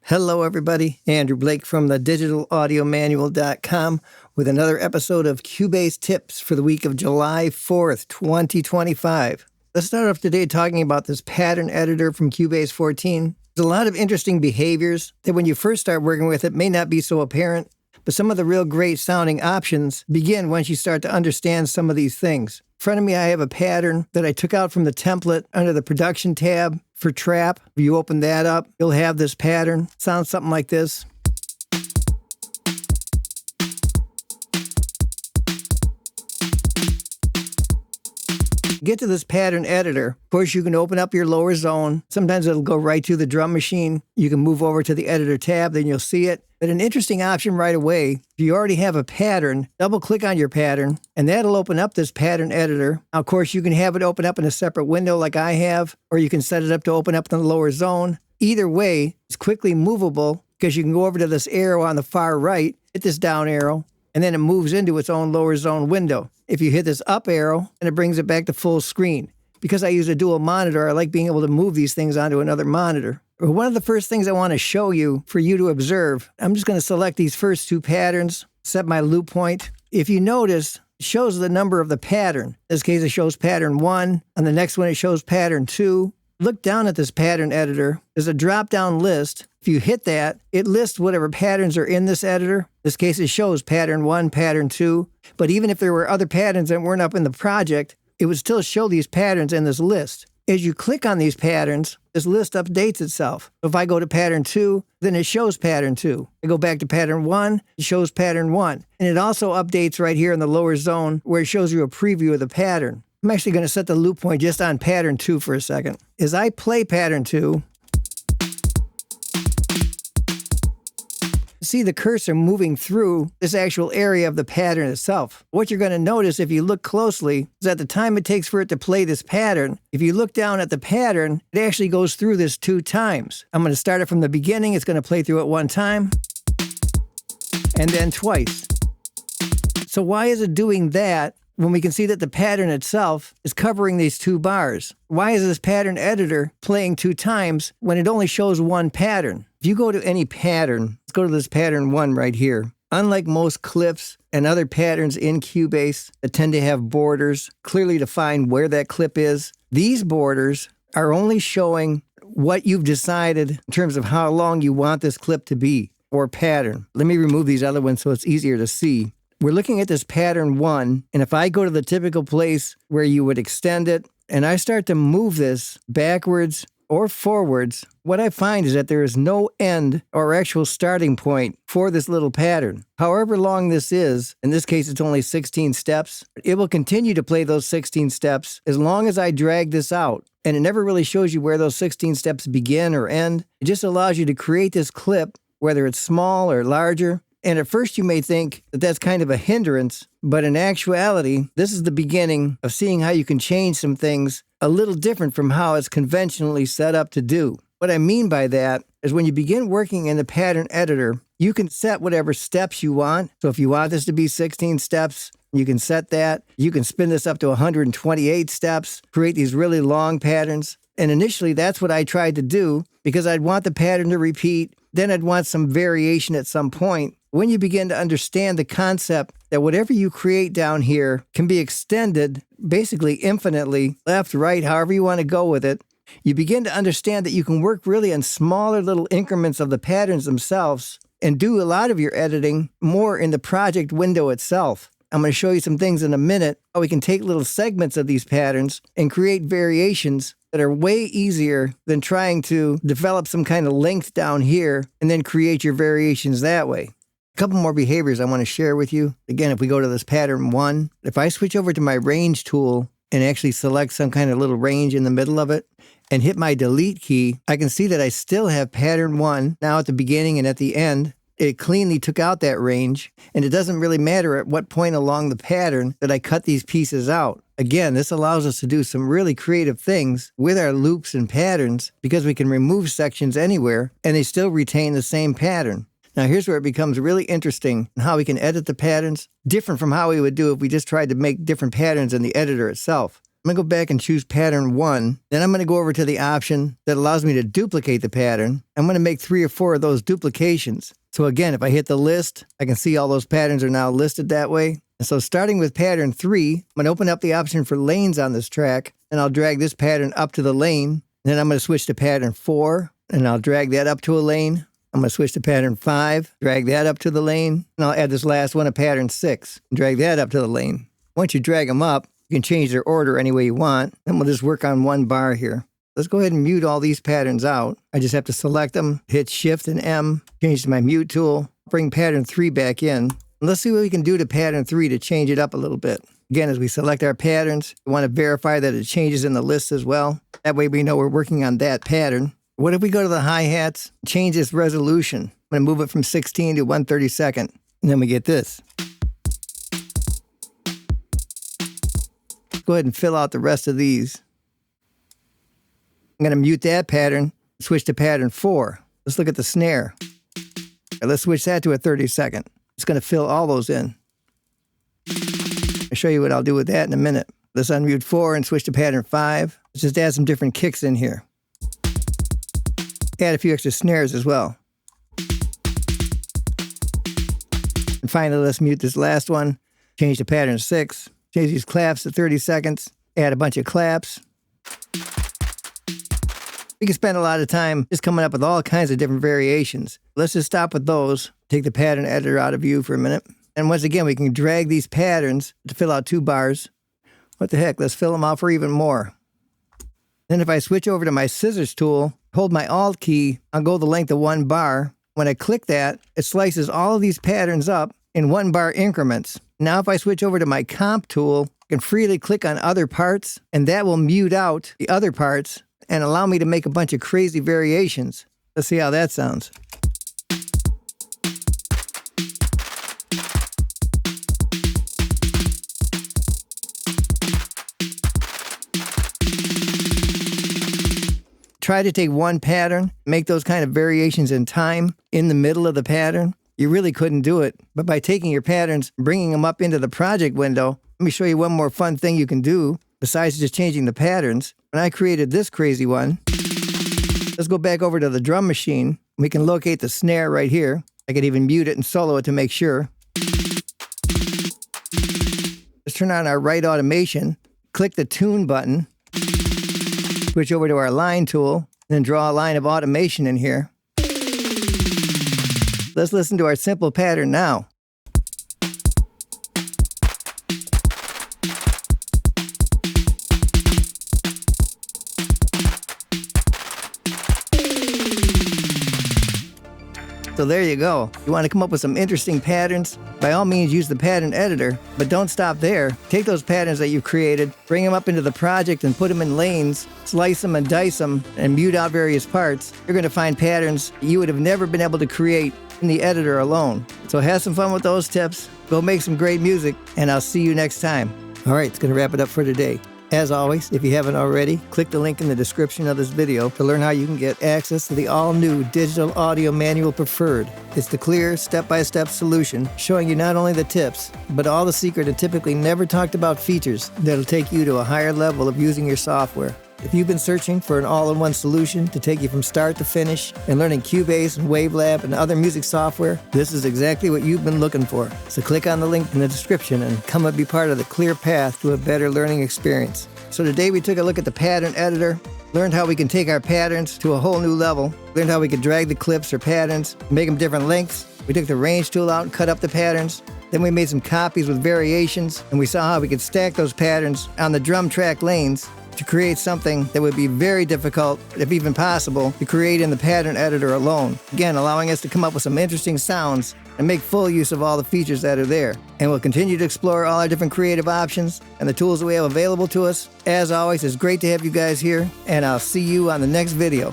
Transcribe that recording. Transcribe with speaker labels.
Speaker 1: Hello, everybody. Andrew Blake from the digitalaudiomanual.com with another episode of Cubase Tips for the week of July 4th, 2025. Let's start off today talking about this pattern editor from Cubase 14. There's a lot of interesting behaviors that when you first start working with it may not be so apparent, but some of the real great sounding options begin once you start to understand some of these things. In front of me, I have a pattern that I took out from the template under the production tab for trap. If you open that up, you'll have this pattern. It sounds something like this. Get to this pattern editor. Of course, you can open up your lower zone. Sometimes it'll go right to the drum machine. You can move over to the editor tab, then you'll see it. But an interesting option right away, if you already have a pattern, double click on your pattern, and that'll open up this pattern editor. Now, of course, you can have it open up in a separate window like I have, or you can set it up to open up in the lower zone. Either way, it's quickly movable because you can go over to this arrow on the far right, hit this down arrow, and then it moves into its own lower zone window. If you hit this up arrow, and it brings it back to full screen. Because I use a dual monitor, I like being able to move these things onto another monitor. One of the first things I want to show you for you to observe, I'm just going to select these first two patterns, set my loop point. If you notice, it shows the number of the pattern. In this case, it shows pattern 1. On the next one, it shows pattern 2. Look down at this pattern editor. There's a drop-down list. If you hit that, it lists whatever patterns are in this editor. In this case, it shows pattern 1, pattern 2. But even if there were other patterns that weren't up in the project, it would still show these patterns in this list. As you click on these patterns, this list updates itself. If I go to pattern 2, then it shows pattern 2. I go back to pattern 1, it shows pattern 1. And it also updates right here in the lower zone where it shows you a preview of the pattern. I'm actually going to set the loop point just on pattern 2 for a second. As I play pattern 2, see the cursor moving through this actual area of the pattern itself. What you're going to notice if you look closely is at the time it takes for it to play this pattern, if you look down at the pattern, it actually goes through this 2 times. I'm going to start it from the beginning. It's going to play through it 1 time and then twice. So why is it doing that when we can see that the pattern itself is covering these 2 bars? Why is this pattern editor playing 2 times when it only shows 1 pattern? If you go to any pattern, let's go to this pattern 1 right here. Unlike most clips and other patterns in Cubase that tend to have borders clearly define where that clip is, these borders are only showing what you've decided in terms of how long you want this clip to be or pattern. Let me remove these other ones so it's easier to see. We're looking at this pattern 1, and if I go to the typical place where you would extend it, and I start to move this backwards or forwards, what I find is that there is no end or actual starting point for this little pattern. However long this is, in this case it's only 16 steps, it will continue to play those 16 steps as long as I drag this out. And it never really shows you where those 16 steps begin or end. It just allows you to create this clip, whether it's small or larger. And at first you may think that that's kind of a hindrance, but in actuality, this is the beginning of seeing how you can change some things a little different from how it's conventionally set up to do. What I mean by that is when you begin working in the pattern editor, you can set whatever steps you want. So if you want this to be 16 steps, you can set that. You can spin this up to 128 steps, create these really long patterns. And initially, that's what I tried to do because I'd want the pattern to repeat. Then I'd want some variation at some point. When you begin to understand the concept that whatever you create down here can be extended basically infinitely, left, right, however you want to go with it, you begin to understand that you can work really in smaller little increments of the patterns themselves and do a lot of your editing more in the project window itself. I'm going to show you some things in a minute how we can take little segments of these patterns and create variations that are way easier than trying to develop some kind of length down here and then create your variations that way. A couple more behaviors I want to share with you. Again, if we go to this pattern 1, if I switch over to my range tool and actually select some kind of little range in the middle of it and hit my delete key, I can see that I still have pattern 1 now at the beginning and at the end. It cleanly took out that range, and it doesn't really matter at what point along the pattern that I cut these pieces out. Again, this allows us to do some really creative things with our loops and patterns because we can remove sections anywhere and they still retain the same pattern. Now here's where it becomes really interesting in how we can edit the patterns, different from how we would do if we just tried to make different patterns in the editor itself. I'm going to go back and choose pattern 1. Then I'm going to go over to the option that allows me to duplicate the pattern. I'm going to make 3 or 4 of those duplications. So again, if I hit the list, I can see all those patterns are now listed that way. And so starting with pattern 3, I'm going to open up the option for lanes on this track, and I'll drag this pattern up to the lane. Then I'm going to switch to pattern 4, and I'll drag that up to a lane. I'm going to switch to pattern 5, drag that up to the lane, and I'll add this last one, a pattern 6, and drag that up to the lane. Once you drag them up, you can change their order any way you want, and we'll just work on one bar here. Let's go ahead and mute all these patterns out. I just have to select them, hit Shift and M, change to my mute tool, bring pattern 3 back in. Let's see what we can do to pattern 3 to change it up a little bit. Again, as we select our patterns, we want to verify that it changes in the list as well. That way we know we're working on that pattern. What if we go to the hi-hats, change this resolution? I'm going to move it from 16 to 1/32, and then we get this. Go ahead and fill out the rest of these. I'm going to mute that pattern, switch to pattern 4. Let's look at the snare. Let's switch that to a 32nd. It's going to fill all those in. I'll show you what I'll do with that in a minute. Let's unmute 4 and switch to pattern 5. Let's just add some different kicks in here. Add a few extra snares as well. And finally, let's mute this last one. Change to pattern 6. Change these claps to 30 seconds. Add a bunch of claps. We can spend a lot of time just coming up with all kinds of different variations. Let's just stop with those. Take the pattern editor out of view for a minute. And once again, we can drag these patterns to fill out 2 bars. What the heck, let's fill them out for even more. Then if I switch over to my scissors tool, hold my Alt key, I'll go the length of 1 bar. When I click that, it slices all of these patterns up in 1 bar increments. Now if I switch over to my comp tool, I can freely click on other parts, and that will mute out the other parts and allow me to make a bunch of crazy variations. Let's see how that sounds. Try to take one pattern, make those kind of variations in time in the middle of the pattern. You really couldn't do it. But by taking your patterns, bringing them up into the project window, let me show you one more fun thing you can do besides just changing the patterns. When I created this crazy one, let's go back over to the drum machine. We can locate the snare right here. I could even mute it and solo it to make sure. Let's turn on our right automation, click the tune button, switch over to our line tool, and then draw a line of automation in here. Let's listen to our simple pattern now. So there you go. You want to come up with some interesting patterns? By all means, use the pattern editor, but don't stop there. Take those patterns that you've created, bring them up into the project and put them in lanes, slice them and dice them, and mute out various parts. You're going to find patterns you would have never been able to create in the editor alone. So have some fun with those tips. Go make some great music, and I'll see you next time. All right, it's going to wrap it up for today. As always, if you haven't already, click the link in the description of this video to learn how you can get access to the all-new Digital Audio Manual Preferred. It's the clear, step-by-step solution showing you not only the tips, but all the secret and typically never talked about features that'll take you to a higher level of using your software. If you've been searching for an all-in-one solution to take you from start to finish and learning Cubase and Wavelab and other music software, this is exactly what you've been looking for. So click on the link in the description and come and be part of the clear path to a better learning experience. So today we took a look at the pattern editor, learned how we can take our patterns to a whole new level, learned how we could drag the clips or patterns, make them different lengths. We took the range tool out and cut up the patterns. Then we made some copies with variations, and we saw how we could stack those patterns on the drum track lanes to create something that would be very difficult, if even possible, to create in the pattern editor alone. Again, allowing us to come up with some interesting sounds and make full use of all the features that are there. And we'll continue to explore all our different creative options and the tools that we have available to us. As always, it's great to have you guys here, and I'll see you on the next video.